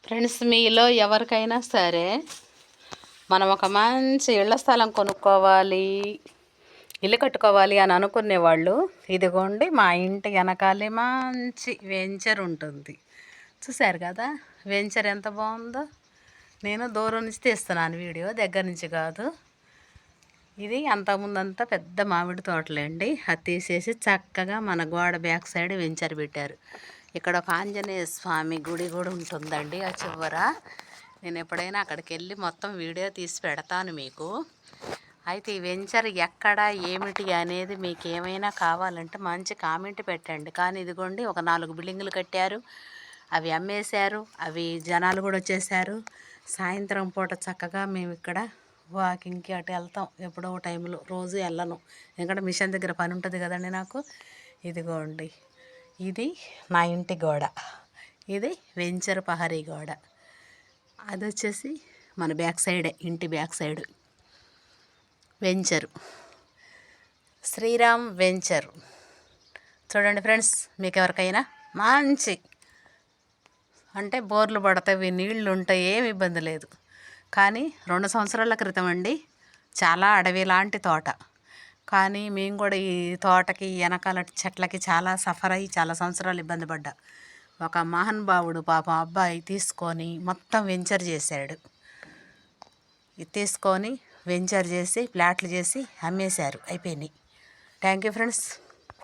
Friends, మీలో ఎవరికైనా సరే మనం ఒక మంచి ఇళ్ల స్థలం కొనుక్కోవాలి, ఇల్లు కట్టుకోవాలి అని అనుకునేవాళ్ళు, ఇదిగోండి మా ఇంటి వెనకాలే మంచి వెంచర్ ఉంటుంది. చూశారు కదా వెంచర్ ఎంత బాగుందో. నేను దూరం నుంచి తీస్తున్నాను వీడియో, దగ్గర నుంచి కాదు. ఇది అంతకుముందంతా పెద్ద మామిడి తోటలేండి. అది తీసేసి చక్కగా మన గోడ బ్యాక్ సైడ్ వెంచర్ పెట్టారు. ఇక్కడ ఒక ఆంజనేయ స్వామి గుడి కూడా ఉంటుందండి ఆ చివర. నేను ఎప్పుడైనా అక్కడికి వెళ్ళి మొత్తం వీడియో తీసి పెడతాను మీకు. అయితే ఈ వెంచర్ ఎక్కడ ఏమిటి అనేది మీకు ఏమైనా కావాలంటే మంచి కామెంట్ పెట్టండి. కానీ ఇదిగోండి ఒక 4 బిల్డింగులు కట్టారు, అవి అమ్మేశారు, అవి జనాలు కూడా వచ్చేసారు. సాయంత్రం పూట చక్కగా మేము ఇక్కడ వాకింగ్కి అటు వెళ్తాం ఎప్పుడో టైంలో, రోజు వెళ్ళను ఎందుకంటే మిషన్ దగ్గర పని ఉంటుంది కదండి నాకు. ఇదిగోండి ఇది నా ఇంటి గోడ, ఇది వెంచర్ పహరీ గోడ. అది వచ్చేసి మన బ్యాక్ సైడే, ఇంటి back side venture, Sriram venture. చూడండి ఫ్రెండ్స్, మీకు ఎవరికైనా మంచి అంటే బోర్లు పడతాయి, నీళ్ళు ఉంటాయి, ఏమి ఇబ్బంది లేదు. కానీ 2 సంవత్సరాల క్రితం అండి, చాలా అడవి లాంటి తోట. కానీ మేము కూడా ఈ తోటకి వెనకాల చెట్లకి చాలా సఫర్ అయ్యి చాలా సంవత్సరాలు ఇబ్బంది పడ్డా. ఒక మహానుభావుడు పాపం అబ్బాయి తీసుకొని మొత్తం వెంచర్ చేశాడు. ఇది తీసుకొని వెంచర్ చేసి ప్లాట్లు చేసి అమ్మేశారు, అయిపోయినాయి. Thank you friends.